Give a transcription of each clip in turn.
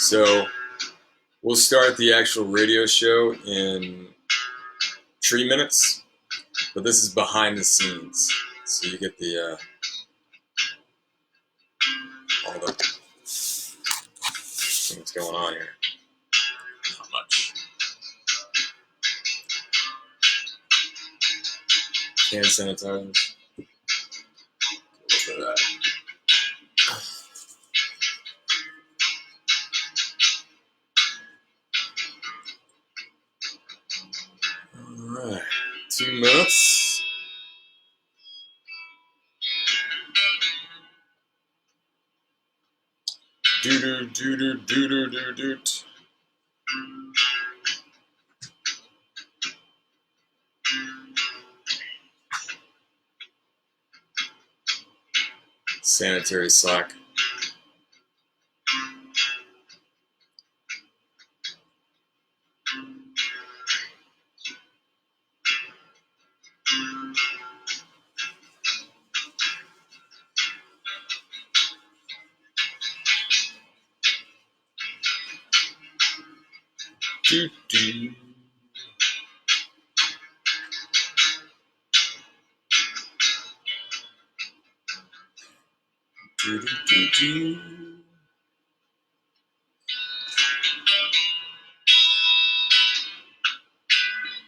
So we'll start the actual radio show in 3 minutes, but this is behind the scenes. So you get the all the things going on here. Not much. Hand sanitizers. Look at that. Alright, 2 minutes. Do. Sanitary sock. Do. Do.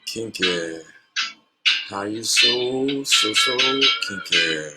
Kinky. How you so kinky?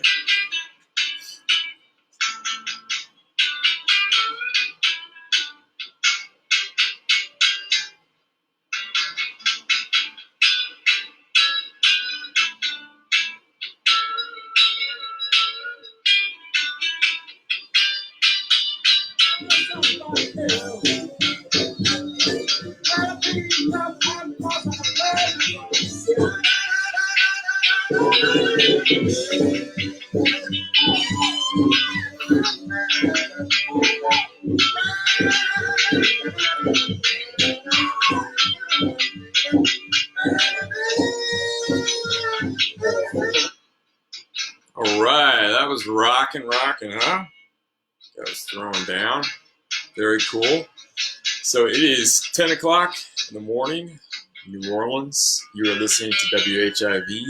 All right, that was rocking, huh? That was throwing down. Very cool. So it is 10 o'clock in the morning, New Orleans. You are listening to WHIV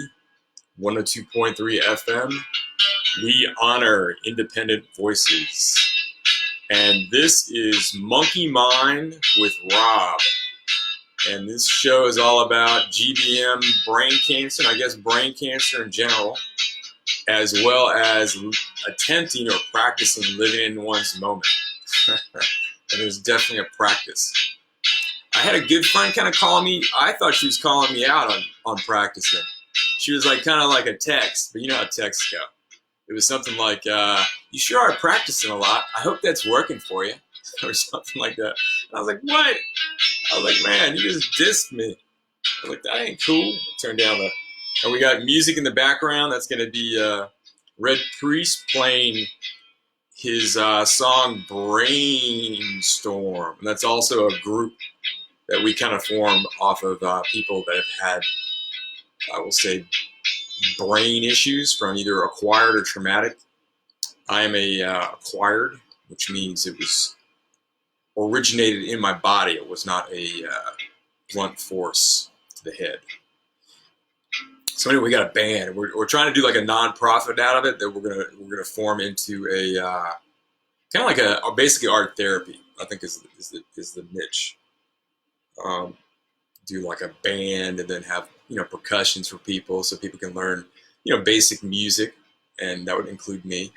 102.3 FM. We honor independent voices. And this is Monkey Mind with Rob. And this show is all about GBM, brain cancer, and I guess brain cancer in general, as well as attempting or practicing living in one's moment. And there's definitely a practice. I had a good friend kind of call me. I thought she was calling me out on practicing. She was like kind of like a text, but you know how texts go. It was something like, you sure are practicing a lot. I hope that's working for you. Or something like that. And I was like, what? I was like, man, you just dissed me. I was like, that ain't cool. Turn down the... And we got music in the background. That's going to be Red Priest playing his song Brainstorm. And that's also a group that we kind of formed off of people that have had, I will say, brain issues from either acquired or traumatic. I am a acquired, which means it was originated in my body. It was not a blunt force to the head. So anyway, we got a band. We're trying to do like a non-profit out of it that we're gonna form into a kind of like a basically art therapy. I think is the niche. Do like a band and then have percussions for people so people can learn basic music, and that would include me.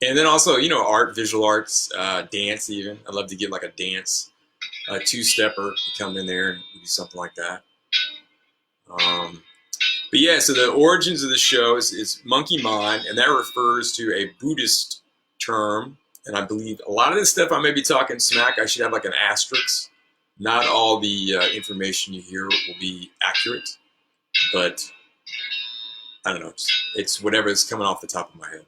And then also, art, visual arts, dance even. I'd love to get like a dance, a two-stepper, come in there and do something like that. But yeah, so the origins of the show is Monkey Mind, and that refers to a Buddhist term. And I believe a lot of this stuff I may be talking smack, I should have like an asterisk. Not all the information you hear will be accurate, but I don't know. It's whatever is coming off the top of my head.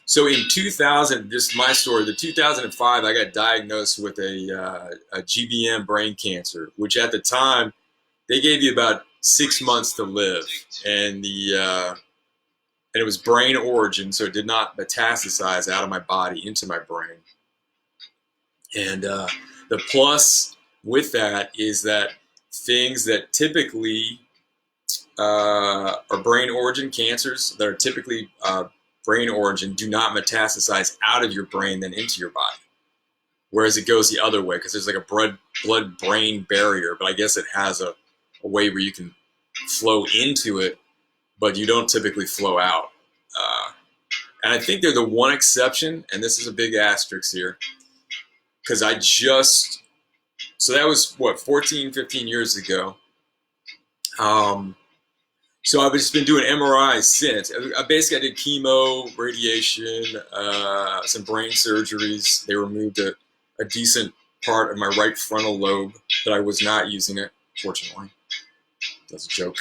So in 2000, just my story, the 2005, I got diagnosed with a GBM brain cancer, which at the time, they gave you about 6 months to live. And and it was brain origin, so it did not metastasize out of my body into my brain. And the plus with that is that things that typically are brain origin cancers that are typically brain origin do not metastasize out of your brain then into your body. Whereas it goes the other way because there's like a blood-brain barrier, but I guess it has a way where you can flow into it, but you don't typically flow out. And I think they're the one exception, and this is a big asterisk here, because so that was, 14, 15 years ago. So I've just been doing MRIs since. Basically, I did chemo, radiation, some brain surgeries. They removed a decent part of my right frontal lobe that I was not using it, fortunately. That's a joke.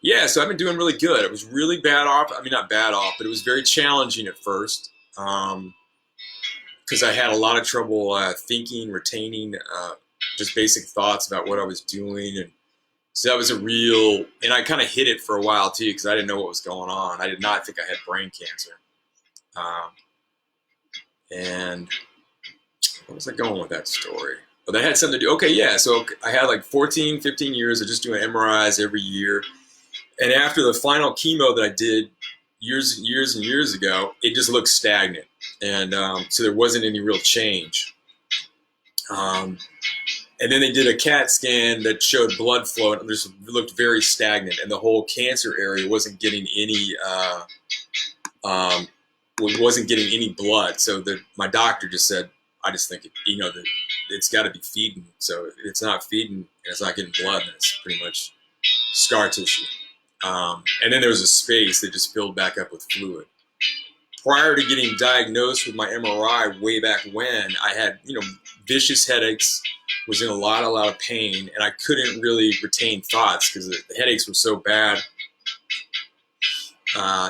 Yeah, so I've been doing really good. It was really bad off. I mean, not bad off, but it was very challenging at first because I had a lot of trouble thinking, retaining just basic thoughts about what I was doing. And so that was and I kind of hid it for a while too because I didn't know what was going on. I did not think I had brain cancer. And where was I going with that story? But that had something to do. Okay, yeah. So I had like 14, 15 years of just doing MRIs every year. And after the final chemo that I did years and years and years ago, it just looked stagnant. And so there wasn't any real change. And then they did a CAT scan that showed blood flow, and it just looked very stagnant. And the whole cancer area wasn't getting any blood. So my doctor just said, I just think that it's got to be feeding. So if it's not feeding and it's not getting blood, then it's pretty much scar tissue. And then there was a space that just filled back up with fluid. Prior to getting diagnosed with my MRI way back when, I had vicious headaches, was in a lot of pain, and I couldn't really retain thoughts because the headaches were so bad.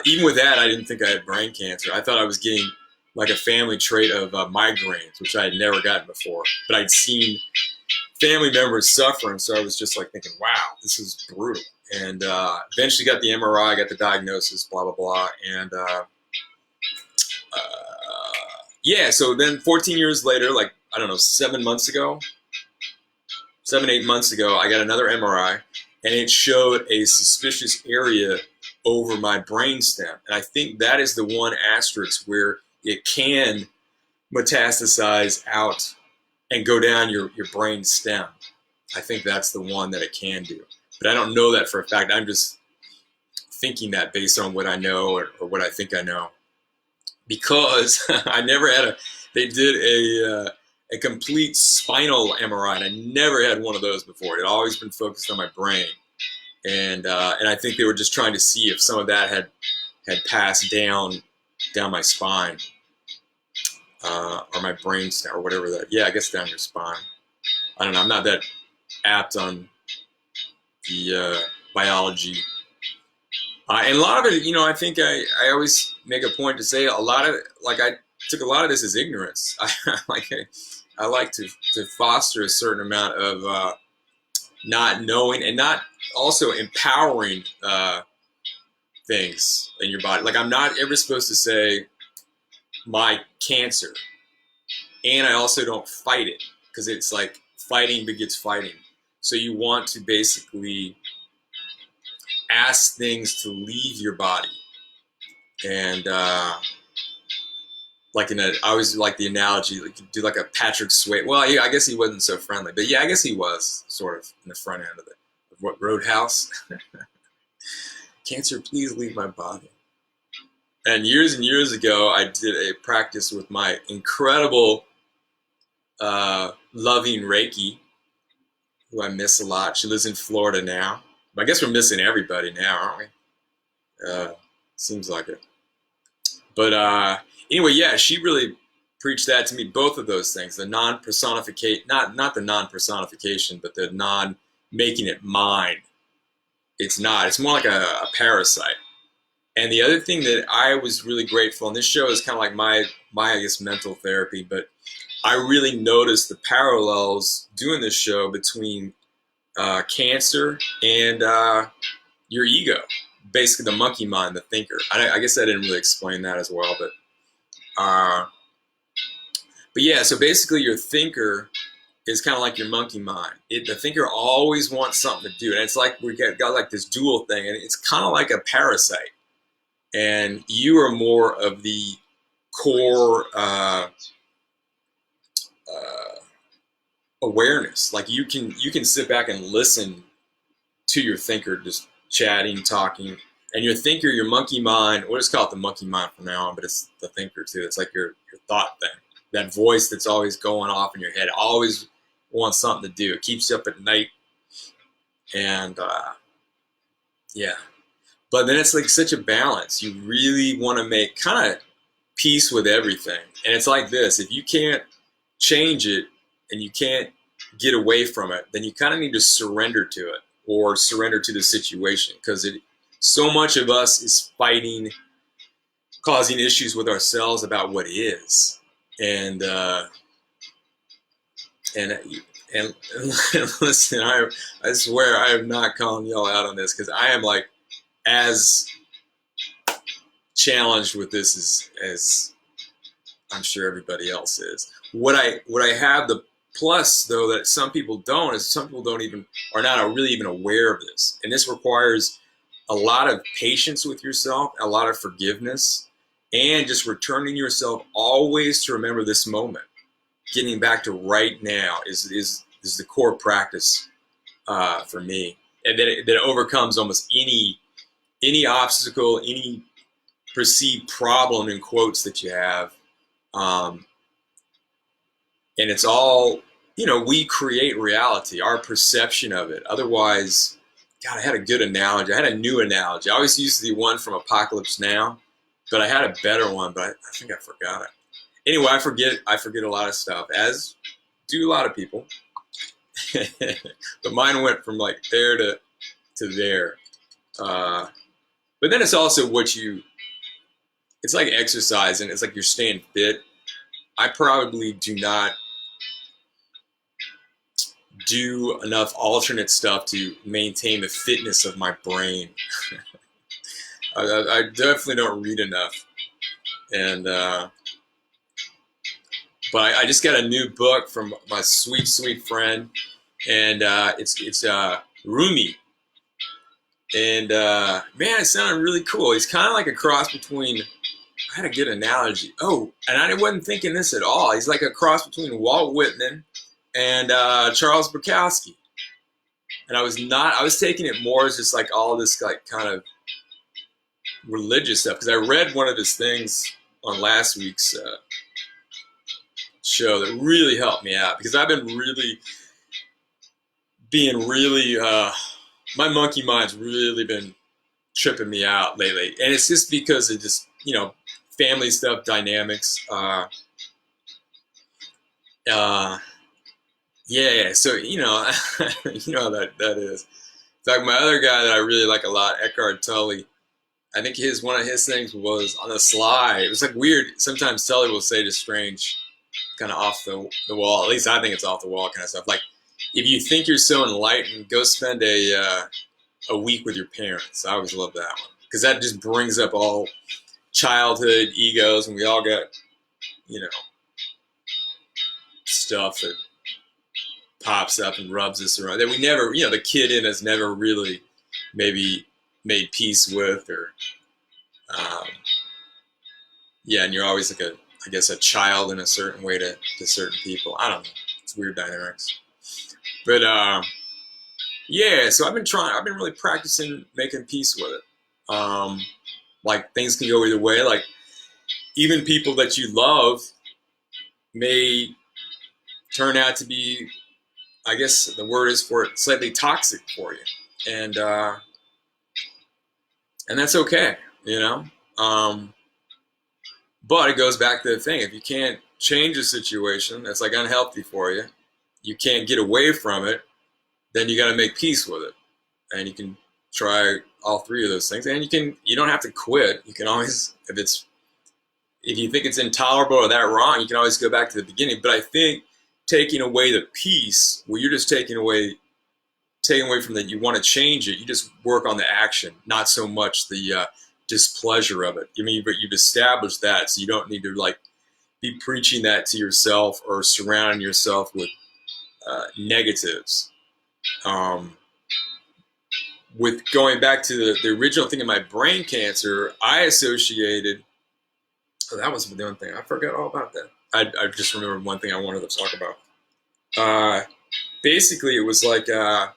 Even with that, I didn't think I had brain cancer. I thought I was getting like a family trait of migraines, which I had never gotten before. But I'd seen family members suffering, so I was just like thinking, wow, this is brutal. And eventually got the MRI, got the diagnosis, blah, blah, blah. And yeah, so then 14 years later, like, I don't know, 7, 8 months ago, I got another MRI, and it showed a suspicious area over my brainstem. And I think that is the one asterisk where it can metastasize out and go down your brain stem. I think that's the one that it can do. But I don't know that for a fact. I'm just thinking that based on what I know or what I think I know. Because I never had they did a complete spinal MRI, and I never had one of those before. It had always been focused on my brain. And I think they were just trying to see if some of that had passed down my spine or my brain or whatever that. Yeah, I guess down your spine. I don't know. I'm not that apt on the biology. And a lot of it, I think I always make a point to say a lot of it, like I took a lot of this as ignorance. I like to foster a certain amount of not knowing and not also empowering things in your body. Like I'm not ever supposed to say my cancer, and I also don't fight it because it's like fighting begets fighting. So you want to basically ask things to leave your body, and I always like the analogy, like you do like a Patrick Swayze. Well, I guess he wasn't so friendly, but yeah, I guess he was sort of in the front end of what Roadhouse. Cancer, please leave my body. And years ago, I did a practice with my incredible, loving Reiki, who I miss a lot. She lives in Florida now. I guess we're missing everybody now, aren't we? Seems like it. But anyway, yeah, she really preached that to me. Both of those things, the non-personification, not the non-personification, but the non-making it mine. It's not. It's more like a parasite. And the other thing that I was really grateful, and this show is kind of like my I guess mental therapy, but I really noticed the parallels doing this show between cancer and your ego, basically the monkey mind, the thinker. I guess I didn't really explain that as well, but yeah. So basically, your thinker is kind of like your monkey mind. The thinker always wants something to do, and it's like we got like this dual thing, and it's kind of like a parasite. And you are more of the core awareness. Like you can sit back and listen to your thinker just chatting, talking, and your thinker, your monkey mind. We'll just call it the monkey mind from now on, but it's the thinker too. It's like your thought thing. That voice that's always going off in your head, always wants something to do. It keeps you up at night, and yeah. But then it's like such a balance. You really want to make kind of peace with everything. And it's like this: if you can't change it and you can't get away from it, then you kind of need to surrender to it or surrender to the situation, because so much of us is fighting, causing issues with ourselves about what is. And listen, I swear I am not calling y'all out on this, because I am like as challenged with this as I'm sure everybody else is. What I have the plus though that some people don't is some people are not really even aware of this, and this requires a lot of patience with yourself, a lot of forgiveness, and just returning yourself always to remember this moment. Getting back to right now is the core practice for me, and that overcomes almost any obstacle, any perceived problem in quotes that you have. And it's all, we create reality, our perception of it. Otherwise, God, I had a good analogy. I had a new analogy. I always use the one from Apocalypse Now, but I had a better one, but I think I forgot it. Anyway, I forget a lot of stuff, as do a lot of people. But mine went from like there to there. But then it's also it's like exercising. It's like you're staying fit. I probably do not do enough alternate stuff to maintain the fitness of my brain. I definitely don't read enough. And but I just got a new book from my sweet, sweet friend, and it's Rumi. And man, it sounded really cool. He's kind of like a cross between, I had a good analogy. Oh, and I wasn't thinking this at all. He's like a cross between Walt Whitman and Charles Bukowski. And I was taking it more as just like all this like kind of religious stuff, because I read one of his things on last week's show that really helped me out, because I've been my monkey mind's really been tripping me out lately, and it's just because of just family stuff, dynamics. Yeah, so you know how that is. In fact, my other guy that I really like a lot, Eckhart Tolle, I think one of his things was on the sly. It was like weird. Sometimes Tolle will say just strange, kind of off the wall. At least I think it's off the wall kind of stuff. Like, if you think you're so enlightened, go spend a week with your parents. I always love that one, because that just brings up all childhood egos, and we all got stuff that pops up and rubs us around that we never, the kid in us never really maybe made peace with, or and you're always like a child in a certain way to certain people. I don't know. It's weird dynamics. But so I've been really practicing making peace with it. Like, things can go either way. Like, even people that you love may turn out to be, I guess the word is for it, slightly toxic for you. And that's okay, but it goes back to the thing. If you can't change a situation that's like unhealthy for you, you can't get away from it, then you got to make peace with it. And you can try all three of those things. And you don't have to quit. You can always, if you think it's intolerable or that wrong, you can always go back to the beginning. But I think taking away the peace, where you're just taking away taken away from that you want to change it. You just work on the action, not so much the displeasure of it. I mean, but you've established that, so you don't need to like be preaching that to yourself or surrounding yourself with negatives. With going back to the original thing of my brain cancer, I associated. Oh, that was the one thing I forgot all about that. I just remembered one thing I wanted to talk about. Basically, it was like I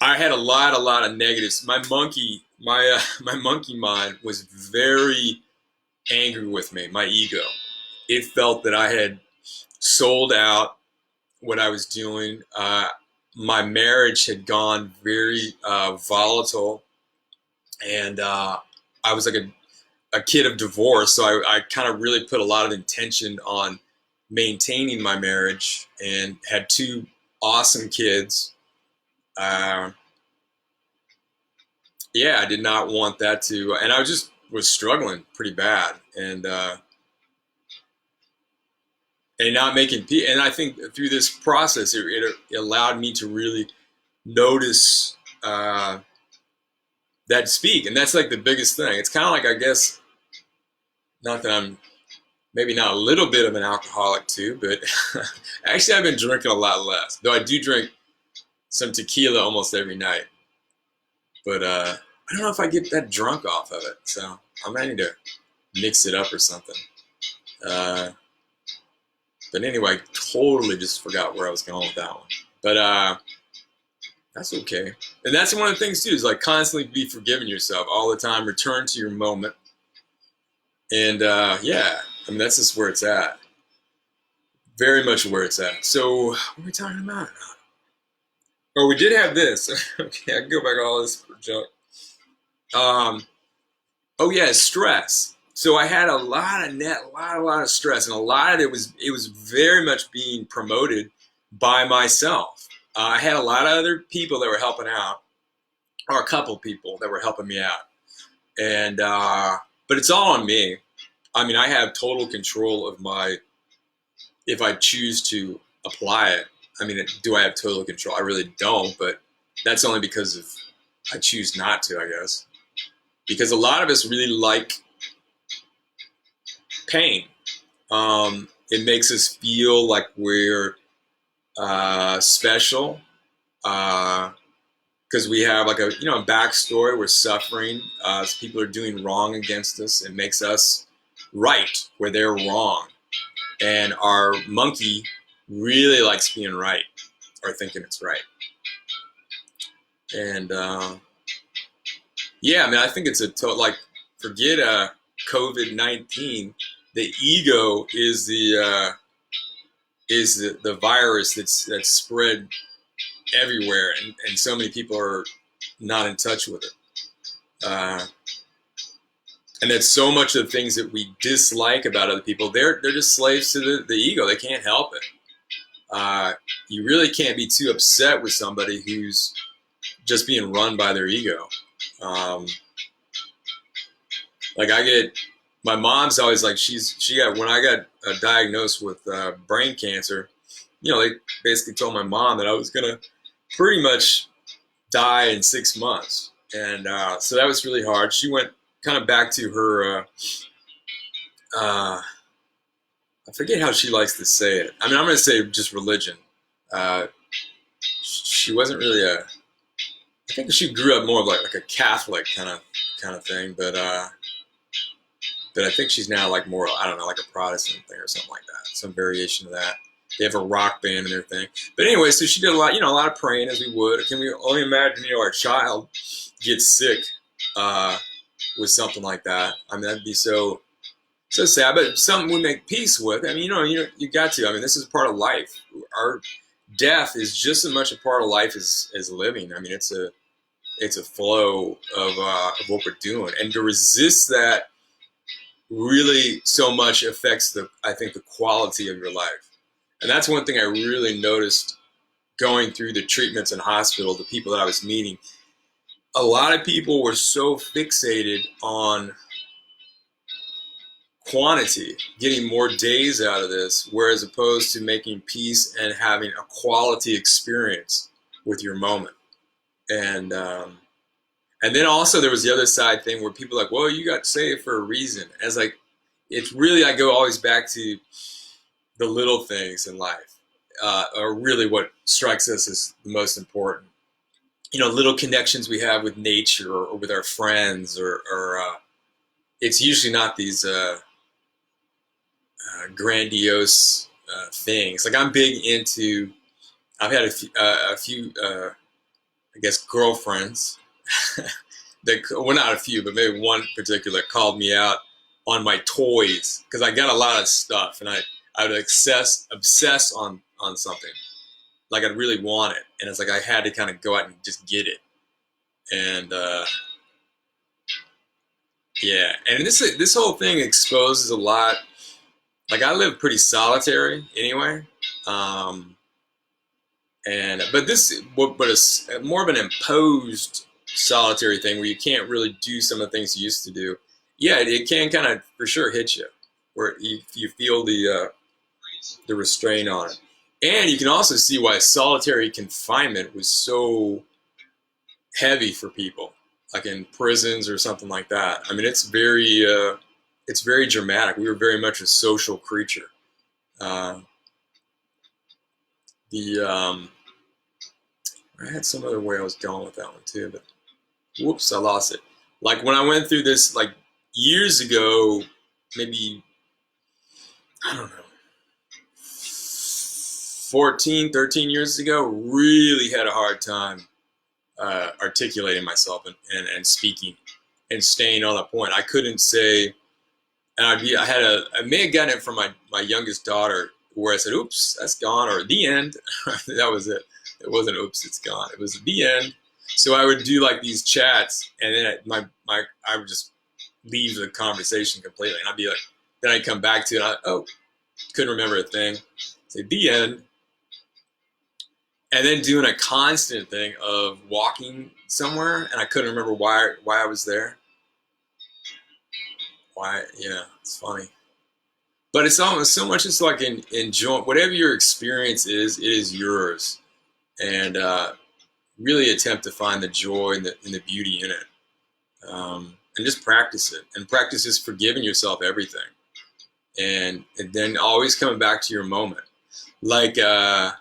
had a lot of negatives. My monkey mind was very angry with me. My ego, it felt that I had sold out what I was doing. My marriage had gone very volatile, and I was like a kid of divorce, so I kind of really put a lot of intention on maintaining my marriage, and had two awesome kids. Yeah, I did not want that to, and I was struggling pretty bad, and not making peace. And I think through this process, it allowed me to really notice that speak, and that's like the biggest thing. It's kind of like, I guess, not that I'm maybe not a little bit of an alcoholic too, but actually I've been drinking a lot less. Though I do drink some tequila almost every night, but I don't know if I get that drunk off of it. So I might need to mix it up or something. But anyway, I totally just forgot where I was going with that one. But that's okay. And that's one of the things too, is like constantly be forgiving yourself all the time. Return to your moment. And yeah, I mean, that's just where it's at. Very much where it's at. So what are we talking about? Oh, we did have this. Okay, I can go back to all this junk. Oh yeah, stress. So I had a lot of stress, and a lot of it was very much being promoted by myself. I had a lot of other people that were helping out, or a couple people that were helping me out, and but it's all on me. I mean, I have total control of if I choose to apply it. I mean, do I have total control? I really don't, but that's only because I choose not to, I guess. Because a lot of us really like pain. It makes us feel like we're special, because we have like a backstory. We're suffering. People are doing wrong against us. It makes us right where they're wrong, and our monkey really likes being right or thinking it's right. And yeah, I mean, I think it's like, forget COVID-19. The ego is the virus that's spread everywhere, and so many people are not in touch with it. And that's so much of the things that we dislike about other people. They're just slaves to the ego. They can't help it. You really can't be too upset with somebody who's just being run by their ego. Like my mom's always like, when I got diagnosed with brain cancer, they basically told my mom that I was gonna pretty much die in 6 months, and so that was really hard. She went kind of back to her. I forget how she likes to say it. I mean, I'm gonna say just religion. She wasn't really I think she grew up more of like a Catholic kind of thing, but I think she's now like more, I don't know, like a Protestant thing or something like that, some variation of that. They have a rock band in their thing. But anyway, so she did a lot of praying, as we would. Can we only imagine, our child gets sick with something like that? I mean, that'd be so sad, but something we make peace with. I mean, you got to. I mean, this is part of life. Our death is just as much a part of life as living. I mean, it's a flow of what we're doing, and to resist that really so much affects I think the quality of your life. And that's one thing I really noticed going through the treatments in hospital, the people that I was meeting. A lot of people were so fixated on quantity, getting more days out of this, whereas opposed to making peace and having a quality experience. with your moment. And then also there was the other side thing where people are like, well, you got to say it for a reason. And it's like, it's really, I go always back to the little things in life are really what strikes us as the most important. Little connections we have with nature or with our friends, or it's usually not these grandiose things. Like I'm big into, I've had a few I guess, girlfriends that, well, not a few, but maybe one particular called me out on my toys because I got a lot of stuff and I would obsess on something. Like I'd really want it. And it's like I had to kind of go out and just get it. And yeah, and this whole thing exposes a lot. Like I live pretty solitary anyway. But it's more of an imposed solitary thing where you can't really do some of the things you used to do. Yeah, it can kind of for sure hit you, where you feel the restraint on it, and you can also see why solitary confinement was so heavy for people, like in prisons or something like that. I mean, it's very dramatic. We were very much a social creature. I had some other way I was going with that one too, but whoops, I lost it. Like when I went through this like years ago, maybe, I don't know, 14, 13 years ago, really had a hard time articulating myself and speaking and staying on a point. I couldn't say, and I may have gotten it from my youngest daughter where I said, oops, that's gone, or the end. That was it. It wasn't oops, it's gone. It was the end. So I would do like these chats, and then I would just leave the conversation completely, and I'd be like, then I'd come back to it. Couldn't remember a thing. Say the end, and then doing a constant thing of walking somewhere, and I couldn't remember why I was there. Why? Yeah, it's funny. But it's almost so much. It's like enjoy whatever your experience is. It is yours, and really attempt to find the joy and the beauty in it, and just practice it. And practice is forgiving yourself everything, and then always coming back to your moment. Like I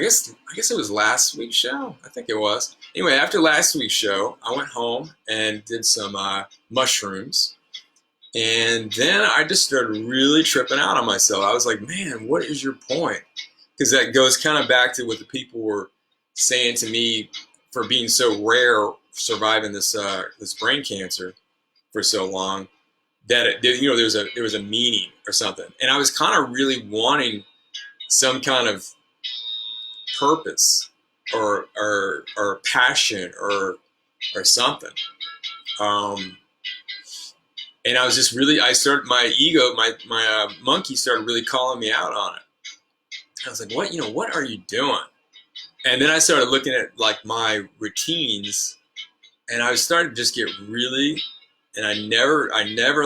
guess it was last week's show. I think it was. Anyway, after last week's show, I went home and did some mushrooms. And then I just started really tripping out on myself. I was like, man, what is your point? Because that goes kind of back to what the people were saying to me for being so rare, surviving this brain cancer for so long, that there was a meaning or something. And I was kind of really wanting some kind of purpose or passion or something. And I was just really, my ego, my monkey started really calling me out on it. I was like, what are you doing? And then I started looking at like my routines, and I was starting to just get really, and I never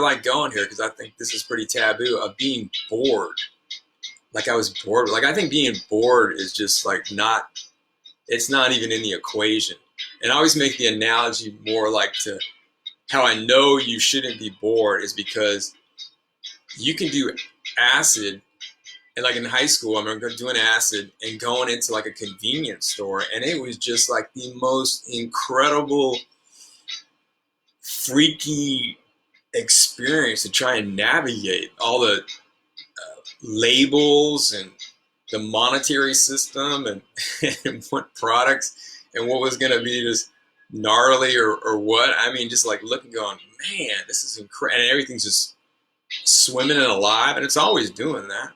like going here because I think this is pretty taboo, of being bored. Like I was bored. Like I think being bored is just like it's not even in the equation. And I always make the analogy more like to how I know you shouldn't be bored is because you can do acid, and like in high school, I remember doing acid and going into like a convenience store, and it was just like the most incredible, freaky experience to try and navigate all the labels and the monetary system and, and what products and what was going to be just gnarly or what. I mean, just like looking, going, man, this is incredible. And everything's just swimming and alive, and it's always doing that.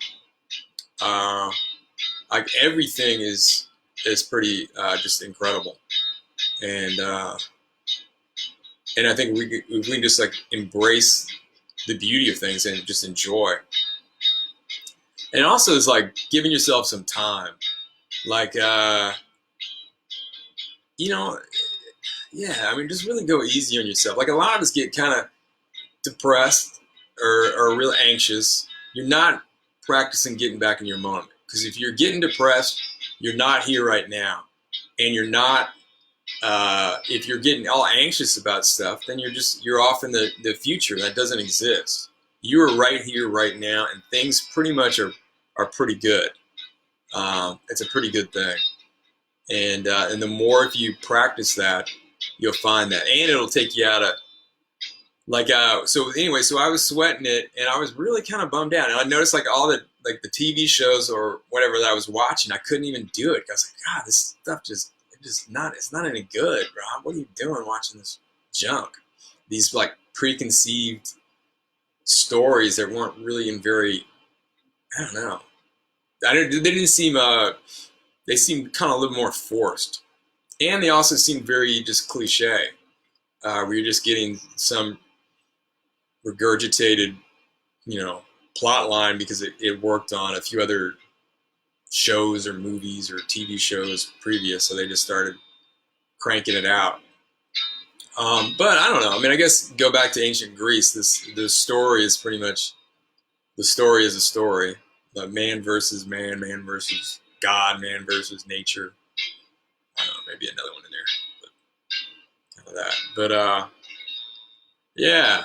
Like everything is pretty just incredible. And I think we can just like embrace the beauty of things and just enjoy. And also it's like giving yourself some time. Like, yeah, I mean, just really go easy on yourself. Like a lot of us get kind of depressed or real anxious. You're not practicing getting back in your moment. Because if you're getting depressed, you're not here right now. and you're not, if you're getting all anxious about stuff, then you're off in the future. That doesn't exist. You are right here, right now, and things pretty much are pretty good. It's a pretty good thing, and the more if you practice that, you'll find that, and it'll take you out of so anyway. So I was sweating it, and I was really kind of bummed out, and I noticed like all the TV shows or whatever that I was watching, I couldn't even do it. I was like, God, this stuff it's not any good, Rob. What are you doing watching this junk? These like preconceived stories that weren't really in very, I don't know. They didn't seem, they seemed kind of a little more forced. And they also seemed very just cliche. Where you're just getting some regurgitated, plot line because it worked on a few other shows or movies or TV shows previous, so they just started cranking it out. But I don't know. I mean, I guess go back to ancient Greece. The story is pretty much the story is a story. The man versus man, man versus God, man versus nature. I don't know, maybe another one in there, but kind of that. But yeah.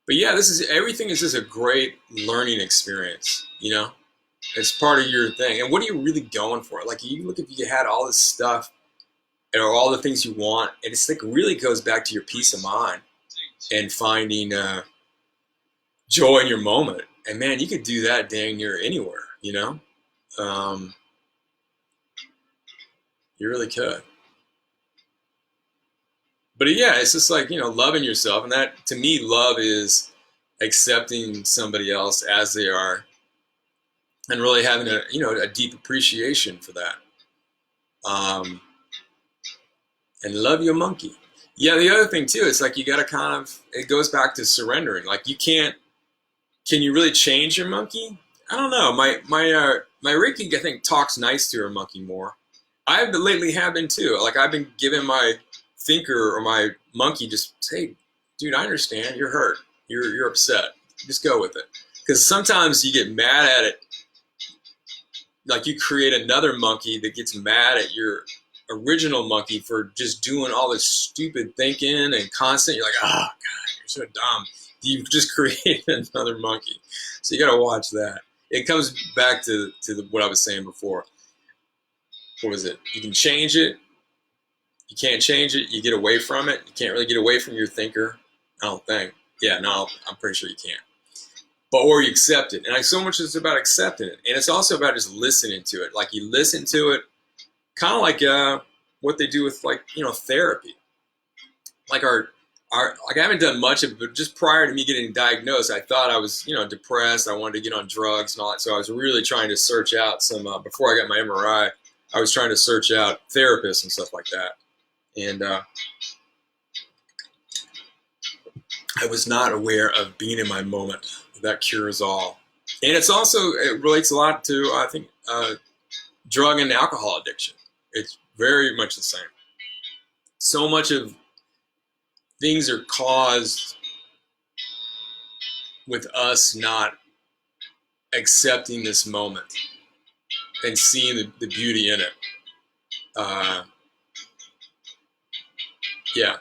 But yeah, everything is just a great learning experience. It's part of your thing. And what are you really going for? Like, you look, if you had all this stuff or all the things you want, and it's like really goes back to your peace of mind and finding joy in your moment. And man, you could do that dang near anywhere, you really could. But yeah, it's just like, loving yourself. And that, to me, love is accepting somebody else as they are and really having a deep appreciation for that. And love your monkey. Yeah, the other thing too, it's like you got to it goes back to surrendering. Like can you really change your monkey? I don't know. My Reiki, I think, talks nice to her monkey more. I've lately have been too. Like I've been giving my thinker or my monkey just say, dude, I understand. You're hurt. You're upset. Just go with it. Because sometimes you get mad at it. Like you create another monkey that gets mad at your original monkey for just doing all this stupid thinking and constant. You're like, oh God, you're so dumb. You've just created another monkey. So you got to watch that. It comes back to what I was saying before. What was it? You can change it. You can't change it. You get away from it. You can't really get away from your thinker. I don't think. Yeah, no, I'm pretty sure you can't. Or you accept it. And so much is about accepting it. And it's also about just listening to it. Like you listen to it, kind of like what they do with therapy. Like like I haven't done much of it, but just prior to me getting diagnosed, I thought I was, depressed. I wanted to get on drugs and all that. So I was really trying to search out some, before I got my MRI, I was trying to search out therapists and stuff like that. And I was not aware of being in my moment. That cures all. And it relates a lot to, I think, drug and alcohol addiction. It's very much the same. So much of things are caused with us not accepting this moment and seeing the beauty in it. Yeah.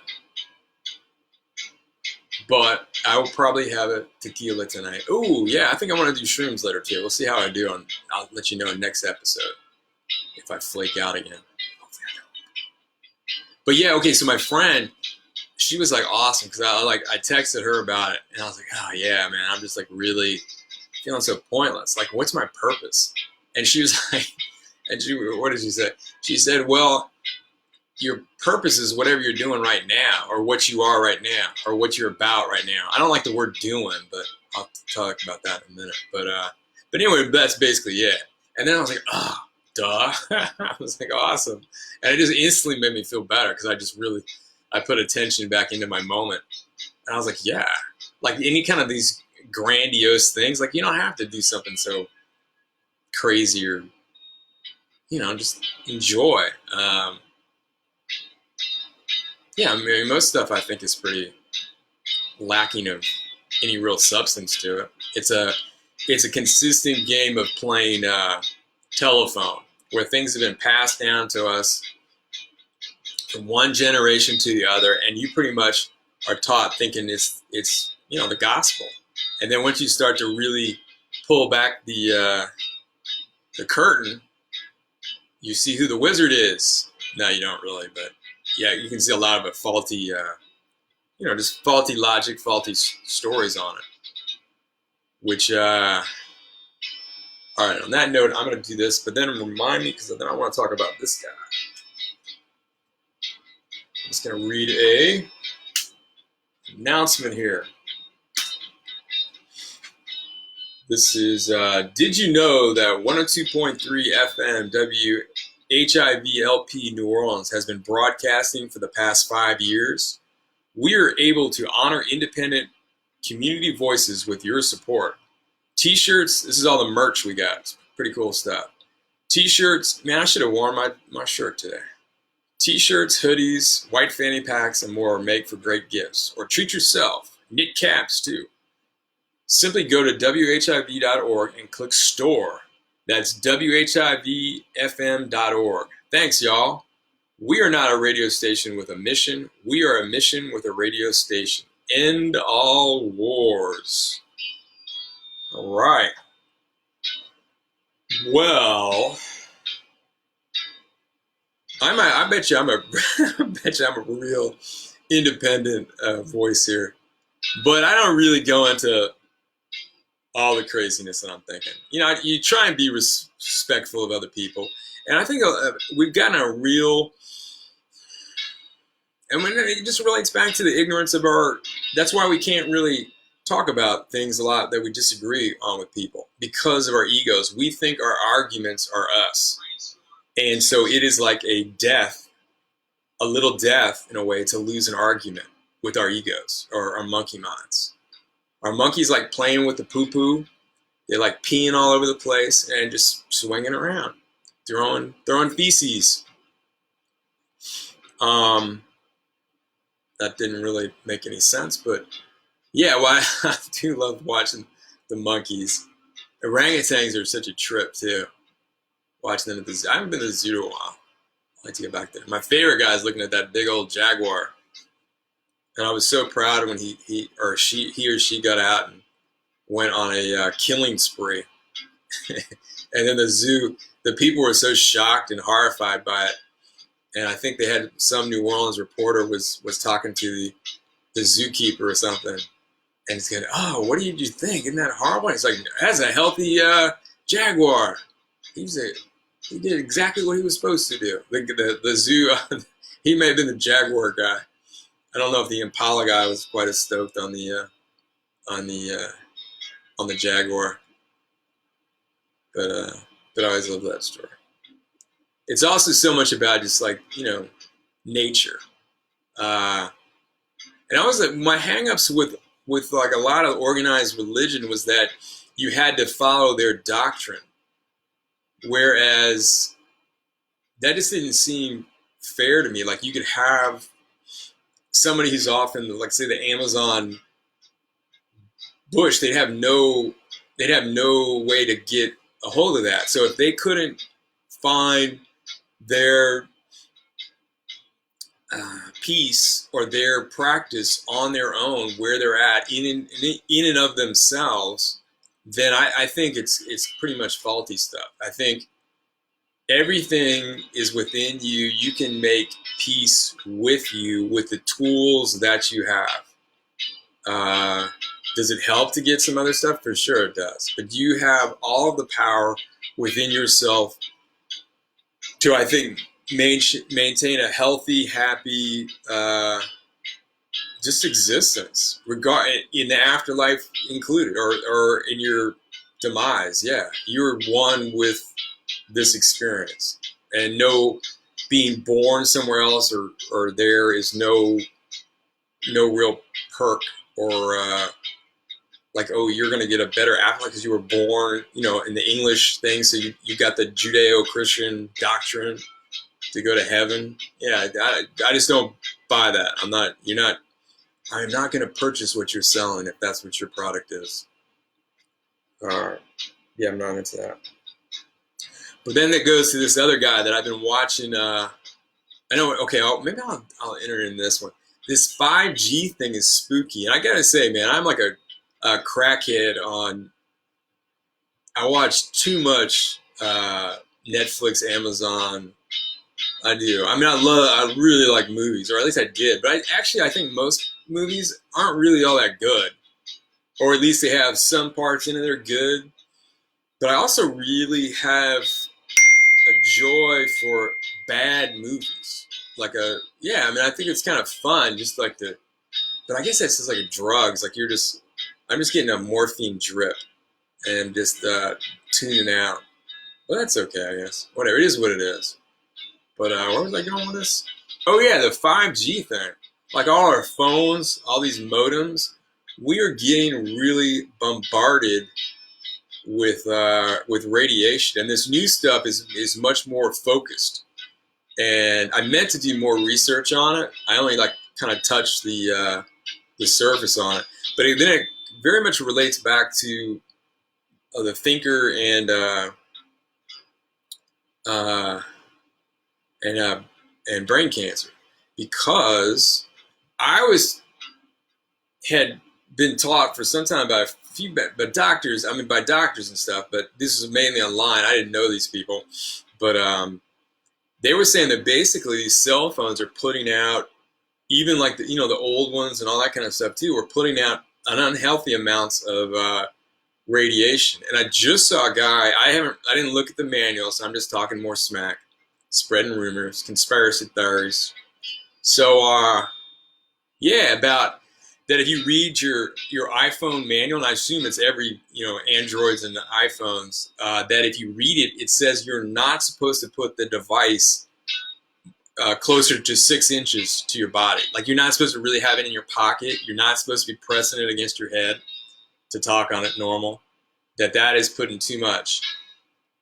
But I will probably have a tequila tonight. Ooh, yeah, I think I want to do shrooms later too. We'll see how I do I'll let you know in next episode if I flake out again. But yeah, okay, so my friend, she was like awesome because I texted her about it and I was like, oh yeah, man, I'm just like really feeling so pointless. Like, what's my purpose? And she was like, what did she say? She said, well, your purpose is whatever you're doing right now, or what you are right now, or what you're about right now. I don't like the word doing, but I'll talk about that in a minute. But anyway, that's basically it. And then I was like, oh, duh. I was like, awesome. And it just instantly made me feel better because I put attention back into my moment. And I was like, yeah, like any kind of these grandiose things, like you don't have to do something so crazy or, just enjoy. Yeah, I mean, most stuff I think is pretty lacking of any real substance to it. It's a consistent game of playing telephone where things have been passed down to us from one generation to the other, and you pretty much are taught thinking it's the gospel. And then once you start to really pull back the curtain, you see who the wizard is. No, you don't really, but yeah, you can see a lot of it faulty, just faulty logic, faulty stories on it. Which, all right, on that note, I'm going to do this, but then remind me, because then I want to talk about this guy. I'm just going to read a announcement here. This is, did you know that 102.3 FM WHIVLP New Orleans has been broadcasting for the past 5 years? We are able to honor independent community voices with your support. T-shirts, this is all the merch we got. It's pretty cool stuff. T-shirts, man, I should have worn my shirt today. T-shirts, hoodies, white fanny packs, and more make for great gifts. Or treat yourself. Knit caps, too. Simply go to WHIV.org and click store. That's WHIVFM.org. Thanks, y'all. We are not a radio station with a mission. We are a mission with a radio station. End all wars. All right. Well, I bet you I'm a real independent voice here, but I don't really go into all the craziness that I'm thinking. You try and be respectful of other people, and I think we've gotten a real. And when it just relates back to the ignorance of that's why we can't really talk about things a lot that we disagree on with people, because of our egos. We think our arguments are us. And so it is like a little death in a way, to lose an argument with our egos or our monkey minds. Our monkeys like playing with the poo-poo. They like peeing all over the place and just swinging around, throwing feces. That didn't really make any sense, but yeah, well, I do love watching the monkeys. Orangutans are such a trip too. Watching them at the zoo. I haven't been to the zoo in a while. I'd like to get back there. My favorite guy is looking at that big old jaguar, and I was so proud when he or she got out and went on a killing spree. And then the people were so shocked and horrified by it. And I think they had some New Orleans reporter was talking to the zookeeper or something, and he's going, "Oh, what did you think? Isn't that horrible?" And he's like, "That's a healthy jaguar. He did exactly what he was supposed to do." The zoo, he may have been the jaguar guy. I don't know if the Impala guy was quite as stoked on the jaguar, but I always love that story. It's also so much about just like, nature. And I was like, my hangups with like a lot of organized religion was that you had to follow their doctrine. Whereas that just didn't seem fair to me. Like, you could have somebody who's off in, like, say, the Amazon bush, they'd have no way to get a hold of that. So if they couldn't find their peace or their practice on their own, where they're at in and of themselves, then I think it's pretty much faulty stuff. I think everything is within you. You can make peace with you with the tools that you have. Does it help to get some other stuff? For sure it does. But you have all of the power within yourself to, I think, maintain a healthy, happy, just existence, in the afterlife included, or in your demise. Yeah, you're one with this experience, and no being born somewhere else or there is no real perk or like, oh, you're going to get a better afterlife because you were born, in the English thing. So you got the Judeo-Christian doctrine to go to heaven. Yeah, I just don't buy that. I'm not going to purchase what you're selling if that's what your product is. Yeah, I'm not into that. But then it goes to this other guy that I've been watching. I know. Okay, maybe I'll enter in this one. This 5G thing is spooky, and I gotta say, man, I'm like a crackhead on. I watch too much Netflix, Amazon. I do. I mean, I really like movies, or at least I did. But I think most movies aren't really all that good, or at least they have some parts in it that are good. But I also really have a joy for bad movies. Yeah, I mean, I think it's kind of fun, just like but I guess that's just like drugs. Like I'm just getting a morphine drip and just tuning out. Well, that's okay, I guess. Whatever, it is what it is. But where was I going with this? Oh yeah, the 5G thing. Like all our phones, all these modems, we are getting really bombarded with radiation, and this new stuff is much more focused. And I meant to do more research on it. I only like kind of touched the surface on it, but then it very much relates back to the thinker and brain cancer, because had been taught for some time by a few doctors. I mean, by doctors and stuff. But this was mainly online. I didn't know these people, but they were saying that basically these cell phones are putting out, even like the old ones and all that kind of stuff too, were putting out an unhealthy amounts of radiation. And I just saw a guy. I didn't look at the manual, so I'm just talking more smack, spreading rumors, conspiracy theories. So yeah, about that if you read your iPhone manual, and I assume it's every Androids and iPhones, that if you read it, it says you're not supposed to put the device closer to 6 inches to your body. Like you're not supposed to really have it in your pocket. You're not supposed to be pressing it against your head to talk on it normal. That is putting too much.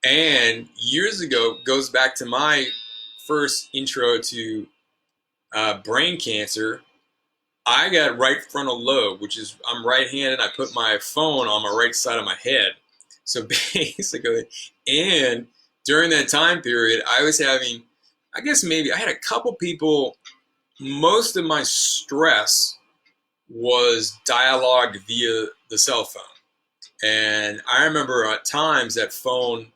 And years ago, goes back to my first intro to brain cancer. I got right frontal lobe, which is, I'm right-handed. I put my phone on my right side of my head. So basically, and during that time period, I was having, I guess maybe I had a couple people, most of my stress was dialogued via the cell phone. And I remember at times that phone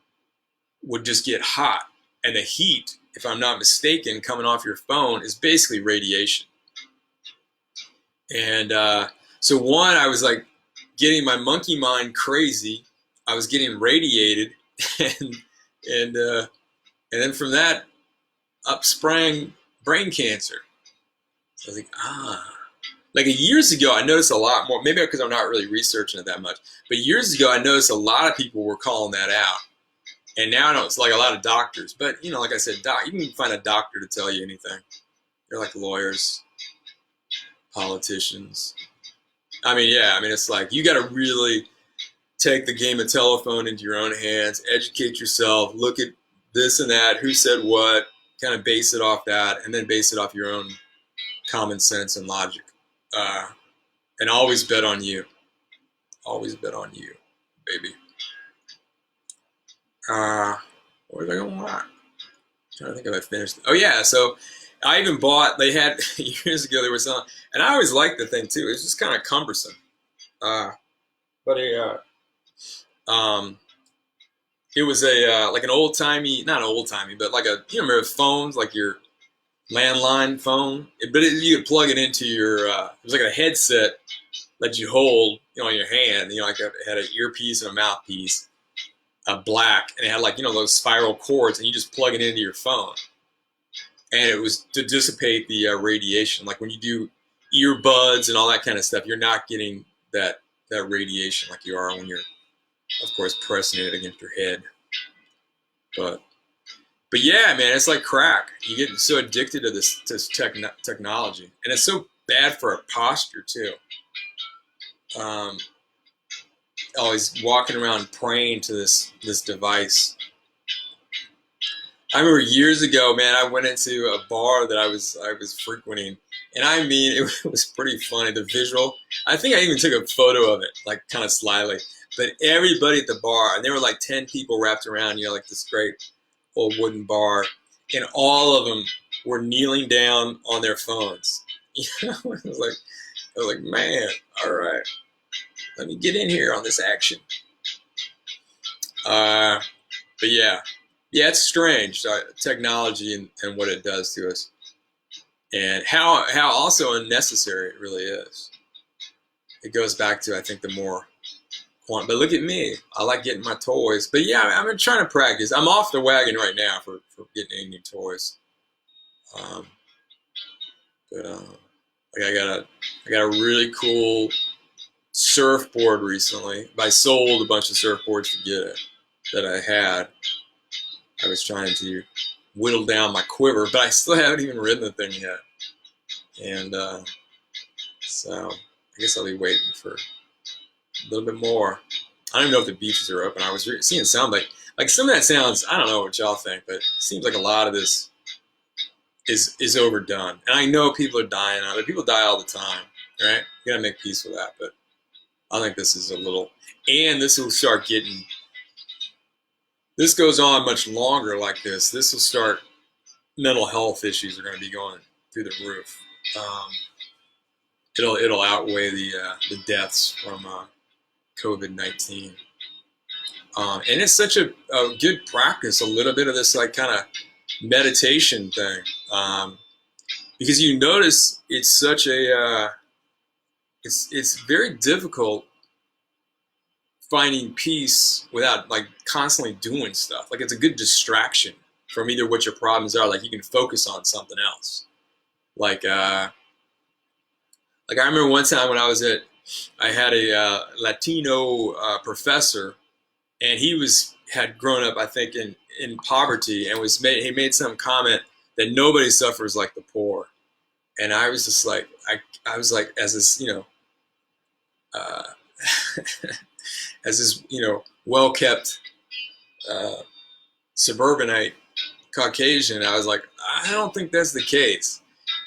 would just get hot. And the heat, if I'm not mistaken, coming off your phone is basically radiation. And so one, I was like getting my monkey mind crazy. I was getting radiated, and then from that up sprang brain cancer. So I was like years ago, I noticed a lot more. Maybe because I'm not really researching it that much. But years ago, I noticed a lot of people were calling that out, and now I know it's like a lot of doctors. But like I said, you can find a doctor to tell you anything. They're like lawyers, politicians. I mean, yeah, it's like you got to really take the game of telephone into your own hands, educate yourself, look at this and that, who said what, kind of base it off that, and then base it off your own common sense and logic. And always bet on you. Always bet on you, baby. Where did I go on that? I'm trying to think if I finished. Oh, yeah, so I even bought, they had, years ago, there was some, and I always liked the thing too. It was just kind of cumbersome. But it was like an old timey, not old timey, but like remember phones, like your landline phone? You could plug it into your, it was like a headset that you hold, in your hand. Like it had an earpiece and a mouthpiece, black, and it had like, those spiral cords, and you just plug it into your phone. And it was to dissipate the radiation. Like when you do earbuds and all that kind of stuff, you're not getting that radiation like you are when you're, of course, pressing it against your head. But yeah, man, it's like crack. You get so addicted to this technology, and it's so bad for our posture too. Always walking around praying to this device. I remember years ago, man, I went into a bar that I was frequenting, and it was pretty funny. The visual. I think I even took a photo of it, like kind of slyly. but everybody at the bar, and there were like 10 people wrapped around, like this great old wooden bar, and all of them were kneeling down on their phones. I was like, man, all right, let me get in here on this action. But yeah, it's strange, technology and what it does to us, and how also unnecessary it really is. It goes back to, I think, the more quant. But look at me, I like getting my toys. But yeah, I'm trying to practice. I'm off the wagon right now for getting any new toys. Like I got a really cool surfboard recently. I sold a bunch of surfboards to get it that I had. I was trying to whittle down my quiver, but I still haven't even ridden the thing yet. And so I guess I'll be waiting for a little bit more. I don't even know if the beaches are open. I was seeing some like some of that sounds. I don't know what y'all think, but it seems like a lot of this is overdone. And I know people are dying on it. People die all the time, right? You gotta make peace with that. But I think this is a little, and this will start getting. This goes on much longer like this. This will start. Mental health issues are going to be going through the roof. It'll outweigh the deaths from COVID-19. And it's such a good practice. A little bit of this like kind of meditation thing, because you notice it's such a it's very difficult finding peace without like constantly doing stuff. Like it's a good distraction from either what your problems are. Like you can focus on something else. Like I remember one time when I had a Latino professor, and he had grown up, I think, in poverty, and he made some comment that nobody suffers like the poor. And I was just like, I was like, as this, as this, well-kept suburbanite Caucasian, I was like, I don't think that's the case.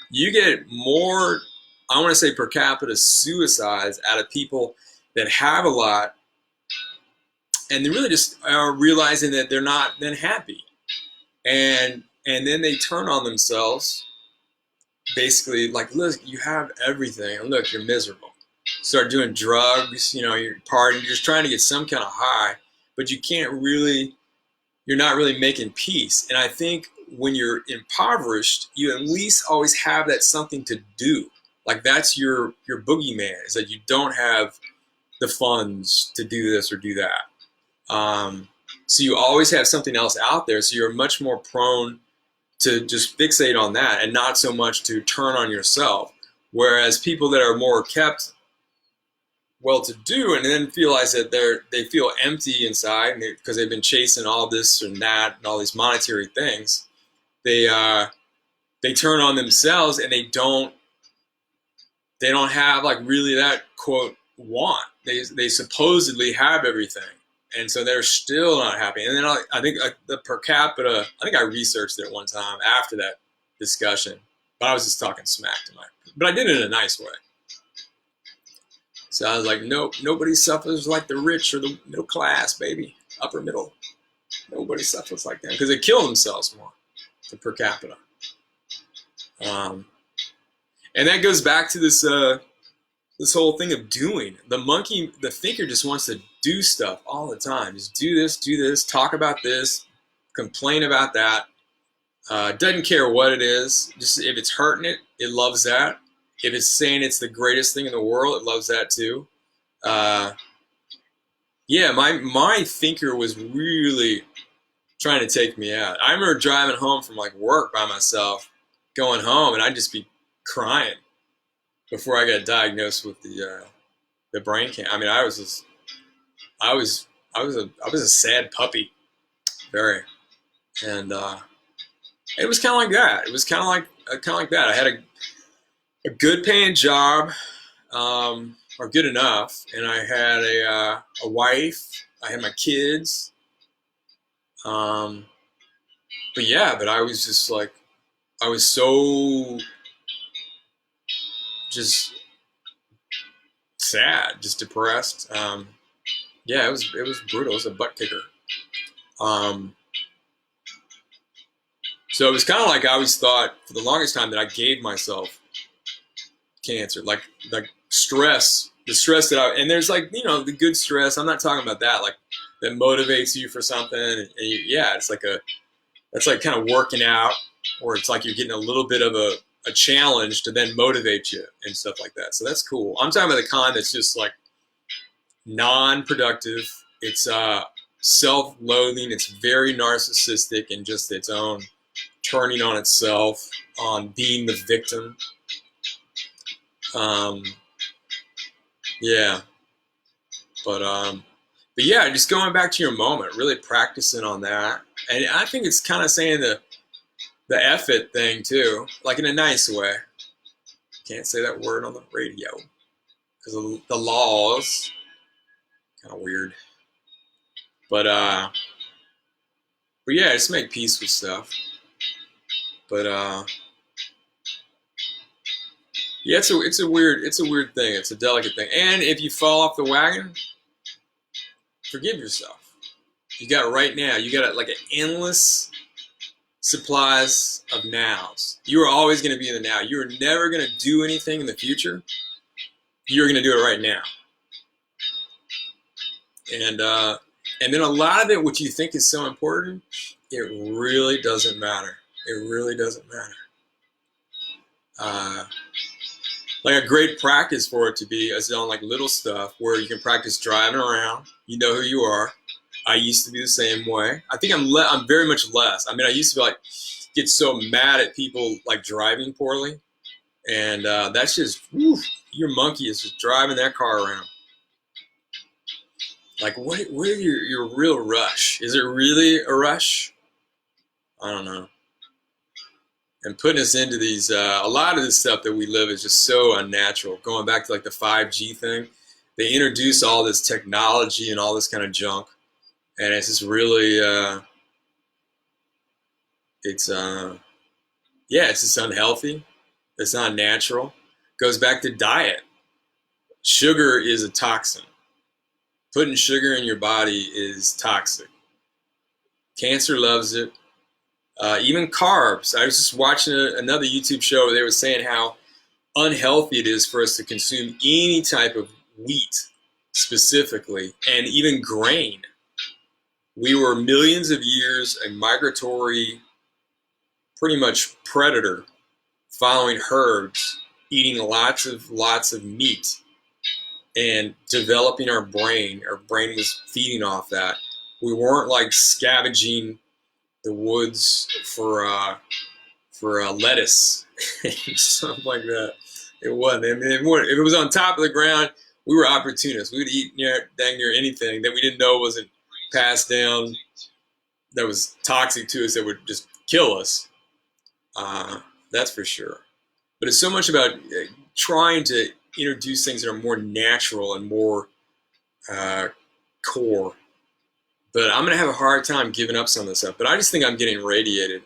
You get more, I want to say, per capita suicides out of people that have a lot, and they really just are realizing that they're not then happy, and then they turn on themselves, basically like, look, you have everything, and look, you're miserable. Start doing drugs, you're partying, you're just trying to get some kind of high, but you're not really making peace. And I think when you're impoverished, you at least always have that something to do. Like that's your boogeyman, is that you don't have the funds to do this or do that. So you always have something else out there. So you're much more prone to just fixate on that and not so much to turn on yourself. Whereas people that are more kept well-to-do and then realize that they feel empty inside because they've been chasing all this and that and all these monetary things, they turn on themselves, and they don't have like really that quote want. They supposedly have everything, and so they're still not happy. And then I think the per capita, I think I researched it one time after that discussion, but I was just talking smack but I did it in a nice way. So I was like, nope, nobody suffers like the rich or the middle class, baby, upper middle. Nobody suffers like that because they kill themselves more, the per capita. And that goes back to this this whole thing of doing. The thinker just wants to do stuff all the time. Just do this, talk about this, complain about that. Doesn't care what it is. Just if it's hurting it, it loves that. If it's saying it's the greatest thing in the world, it loves that too. Yeah, my thinker was really trying to take me out. I remember driving home from like work by myself, going home, and I'd just be crying before I got diagnosed with the brain cancer. I mean, I was a sad puppy, very, and it was kind of like that. It was kind of like that. I had a good paying job, or good enough, and I had a wife. I had my kids. But I was just like, I was so just sad, just depressed. yeah, it was brutal. It was a butt kicker. Um, so it was kind of like I always thought for the longest time that I gave myself cancer, like stress, the stress that and there's like, you know, the good stress. I'm not talking about that, like that motivates you for something, and yeah, it's like that's like kind of working out, or it's like you're getting a little bit of a challenge to then motivate you and stuff like that. So that's cool. I'm talking about the kind that's just like non-productive. It's self-loathing. It's very narcissistic and just its own turning on itself, on being the victim. Um, yeah, but yeah, just going back to your moment, really practicing on that, and I think it's kind of saying the F it thing too, like in a nice way. Can't say that word on the radio because of the laws. Kind of weird, but but yeah, just make peace with stuff. But yeah, it's a weird thing. It's a delicate thing. And if you fall off the wagon, forgive yourself. You got it right now. You got like an endless supplies of nows. You are always going to be in the now. You are never going to do anything in the future. You're going to do it right now. And then a lot of it, what you think is so important, it really doesn't matter. It really doesn't matter. Like a great practice for it to be is on like little stuff where you can practice driving around. You know who you are. I used to be the same way. I think I'm very much less. I mean, I used to be like get so mad at people like driving poorly, and that's just your monkey is just driving that car around. Like, what is your real rush? Is it really a rush? I don't know. And putting us into these, a lot of this stuff that we live is just so unnatural. Going back to like the 5G thing, they introduce all this technology and all this kind of junk, and it's just really, it's yeah, it's just unhealthy. It's not natural. Goes back to diet. Sugar is a toxin. Putting sugar in your body is toxic. Cancer loves it. Even carbs. I was just watching another YouTube show where they were saying how unhealthy it is for us to consume any type of wheat specifically, and even grain. We were millions of years a migratory, pretty much predator, following herds, eating lots of meat, and developing our brain. Our brain was feeding off that. We weren't like scavenging the woods for lettuce, something like that. It wasn't. I mean, if it was on top of the ground, we were opportunists. We would eat dang near anything that we didn't know wasn't passed down, that was toxic to us, that would just kill us. That's for sure. But it's so much about trying to introduce things that are more natural and more core. But I'm gonna have a hard time giving up some of this stuff. But I just think I'm getting radiated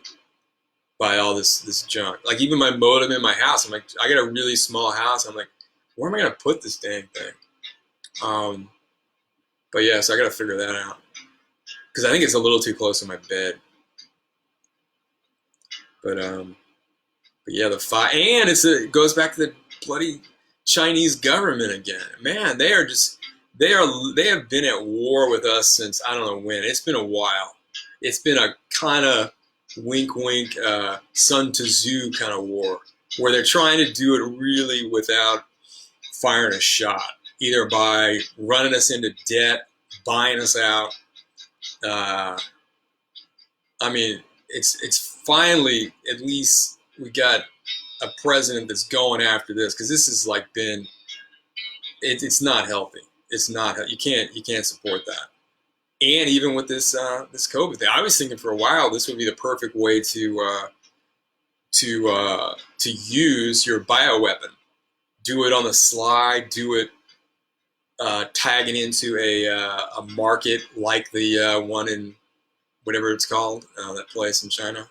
by all this junk. Like even my modem in my house, I'm like, I got a really small house. I'm like, where am I gonna put this dang thing? But yeah, so I gotta figure that out because I think it's a little too close to my bed. But yeah, and it goes back to the bloody Chinese government again. Man, they have been at war with us since I don't know when. It's been a while. It's been a kind of wink wink Sun Tzu kind of war where they're trying to do it really without firing a shot, either by running us into debt, buying us out. I mean, it's finally, at least we got a president that's going after this, because this has like been, it's not healthy. It's not, you can't support that. And even with this this COVID thing, I was thinking for a while this would be the perfect way to use your bioweapon. Do it on the sly. Do it tagging into a market like the one in whatever it's called, that place in China.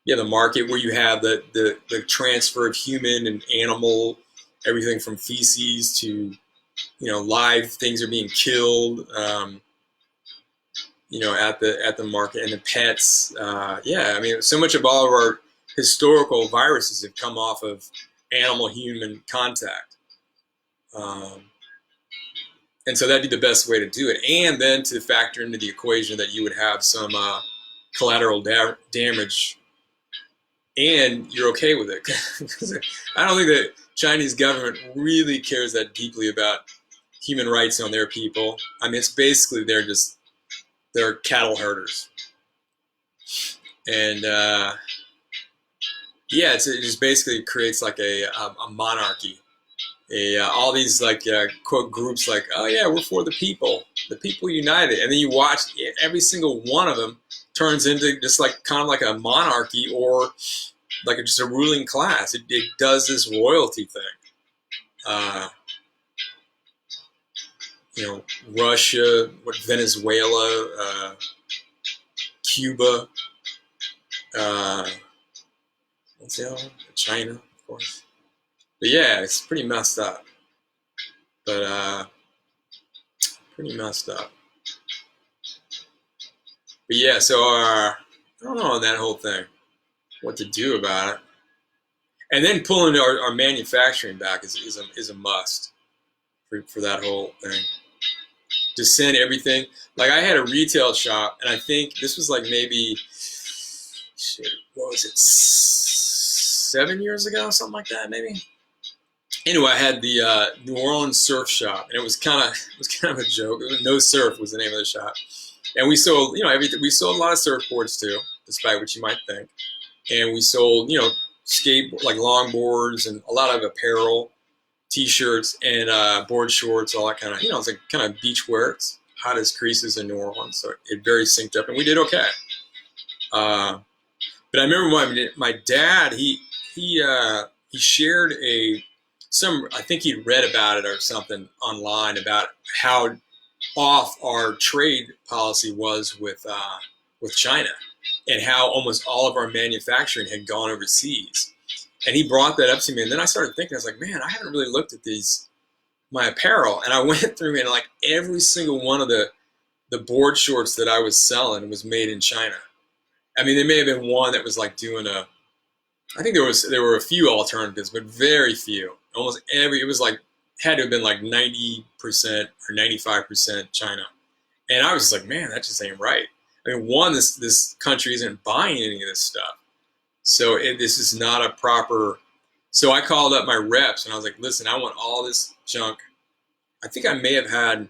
Yeah, the market where you have the transfer of human and animal, everything from feces to live things are being killed, at the market, and the pets. Yeah, I mean, so much of all of our historical viruses have come off of animal-human contact. And so that'd be the best way to do it. And then to factor into the equation that you would have some collateral damage, and you're okay with it. I don't think the Chinese government really cares that deeply about human rights on their people. I mean, it's basically they're cattle herders. And yeah, it just basically creates like a monarchy. All these quote groups like, oh yeah, we're for the people united, and then you watch every single one of them turns into just like kind of like a monarchy, or like just a ruling class. It does this royalty thing. Russia, Venezuela, Cuba, what's the other one? China, of course. But yeah, it's pretty messed up. But pretty messed up. But yeah, so I don't know on that whole thing, what to do about it. And then pulling our manufacturing back is a must for that whole thing. To send everything. Like I had a retail shop, and I think this was like maybe, what was it, 7 years ago, something like that, maybe. Anyway, I had the New Orleans surf shop, and it was kind of a joke. No Surf was the name of the shop, and we sold everything. We sold a lot of surfboards too, despite what you might think, and we sold skateboard, like longboards, and a lot of apparel, T-shirts, and board shorts, all that kind of it's like kind of beach wear. It's hot as creases in New Orleans, so it very synced up, and we did okay. But I remember my dad he shared I think he'd read about it or something online about how off our trade policy was with China, and how almost all of our manufacturing had gone overseas. And he brought that up to me, and then I started thinking, I was like, man, I haven't really looked at my apparel. And I went through, and like every single one of the board shorts that I was selling was made in China. I mean, there may have been one that was like doing I think there were a few alternatives, but very few. Almost it was like, had to have been like 90% or 95% China. And I was just like, man, that just ain't right. I mean, one, this country isn't buying any of this stuff. So this is not a proper. So I called up my reps, and I was like, listen, I want all this junk. I think I may have had,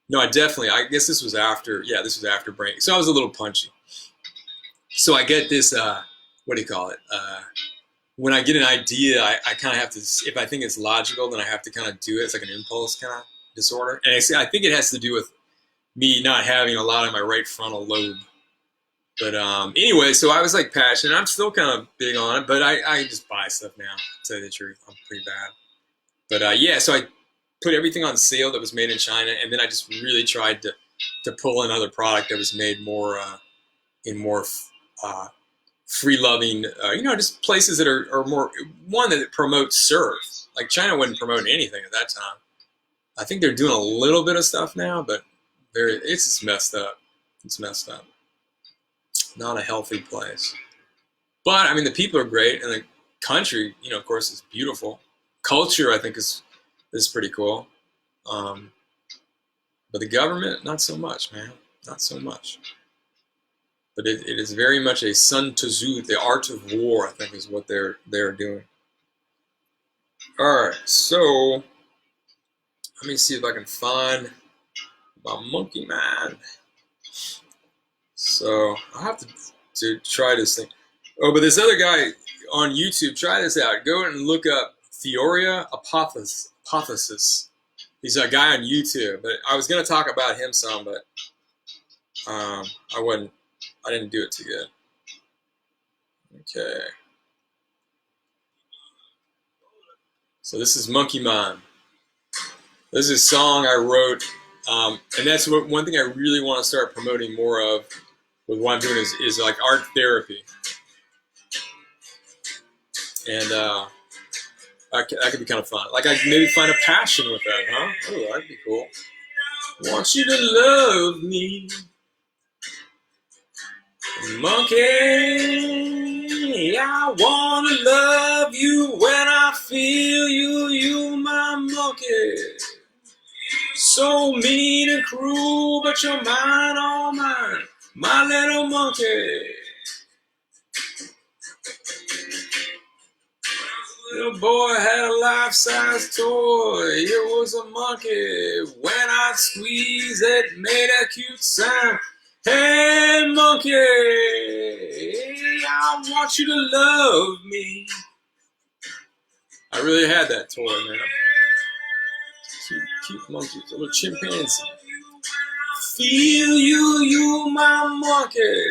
no, I guess this was after, break. So I was a little punchy. So I get this, what do you call it? When I get an idea, I kind of have to, if I think it's logical, then I have to kind of do it. It's like an impulse kind of disorder. And I think it has to do with me not having a lot of my right frontal lobe. But anyway, so I was like passionate. I'm still kind of big on it, but I just buy stuff now, to tell you the truth. I'm pretty bad. But yeah, so I put everything on sale that was made in China, and then I just really tried to pull another product that was made more in more free-loving, just places that are more, one that promotes surf. Like China wasn't promoting anything at that time. I think they're doing a little bit of stuff now, but it's just messed up. It's messed up. Not a healthy place. But I mean, the people are great, and the country, of course, is beautiful. Culture, I think, is pretty cool. But the government, not so much, man. Not so much. But it is very much a Sun Tzu, the art of war, I think, is what they're doing. All right, so let me see if I can find my monkey man. So I'll have to try this thing. Oh, but this other guy on YouTube, try this out. Go and look up Theoria Apotheosis. He's a guy on YouTube. But I was going to talk about him some, but I didn't do it too good. Okay. So this is Monkey Man. This is a song I wrote, and that's one thing I really want to start promoting more of with what I'm doing is like art therapy. And That could be kind of fun. Like I maybe find a passion with that, huh? Oh, that'd be cool. Want you to love me, monkey. I wanna love you when I feel you. You, my monkey. So mean and cruel, but you're mine, all mine, my little monkey. Little boy had a life-size toy. It was a monkey. When I squeezed it, made a cute sound. Hey, monkey, I want you to love me. I really had that toy, man. Cute monkeys, a little chimpanzee. Feel you, you, my monkey.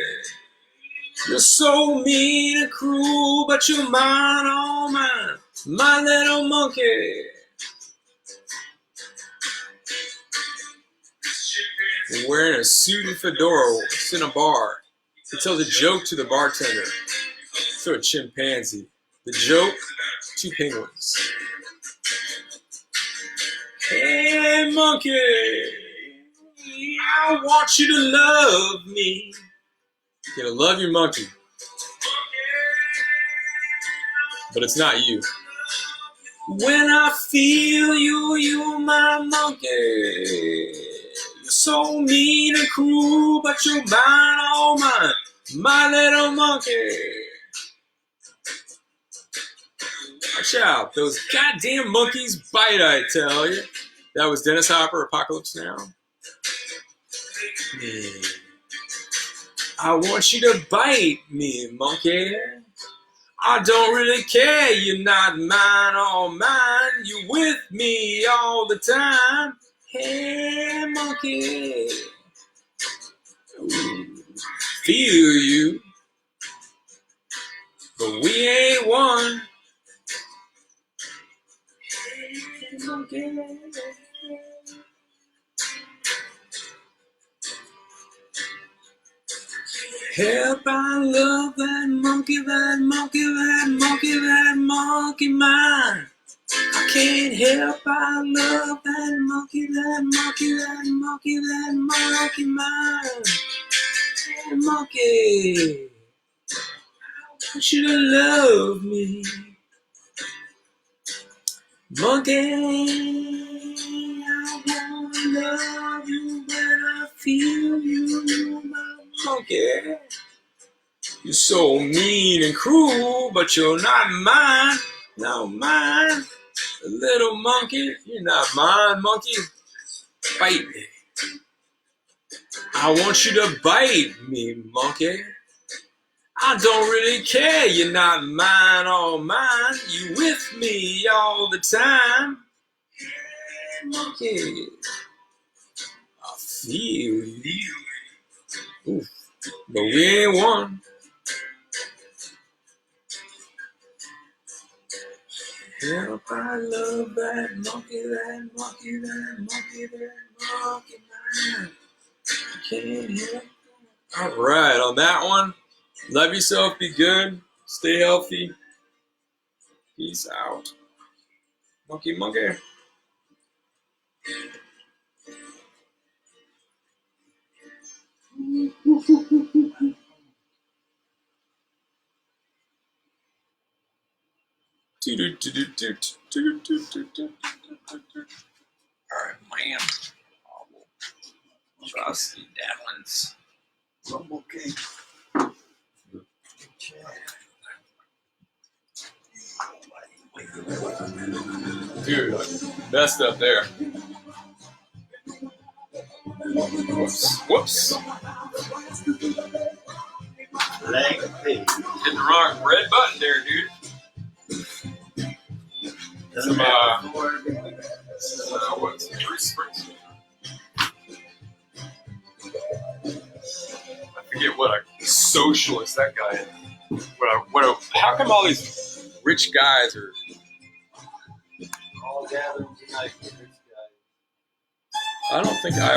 You're so mean and cruel, but you're mine, all mine, my little monkey. Wearing a suit and fedora, it's in a bar. He tells a joke to the bartender. So a chimpanzee. The joke, 2 penguins. Hey, monkey, I want you to love me. You're gonna love your monkey. But it's not you. When I feel you, you my monkey. You're so mean and cruel, but you're mine, all mine, my little monkey. Watch out, those goddamn monkeys bite, I tell you. That was Dennis Hopper, Apocalypse Now. I want you to bite me, monkey. I don't really care, you're not mine, all mine. You're with me all the time. Hey, monkey. Ooh, feel you. But we ain't one. Hey, monkey. Help, I love that monkey, that monkey, that monkey, that monkey mine. I can't help, I love that monkey, that monkey, that monkey, that monkey mine. Hey, monkey, I want you to love me. Monkey, I wanna love you when I feel you, my monkey. You're so mean and cruel, but you're not mine, no mine. Little monkey, you're not mine, monkey. Bite me. I want you to bite me, monkey. I don't really care, you're not mine, all mine. You with me all the time. Hey, monkey, I feel you. Ooh, but we ain't one. Help, I love that monkey, that monkey, that monkey, that monkey, man. I can't help. All right, on that one, love yourself, be good, stay healthy. Peace out. Monkey, monkey. Alright, man. Trusty Devlins. Rumble King. Dude, messed up there. Whoops. Hit the wrong red button there, dude. Some, what's it? Bruce Springsteen. I forget what a socialist that guy is. How come all these rich guys are all gathering tonight for rich guys? I don't think I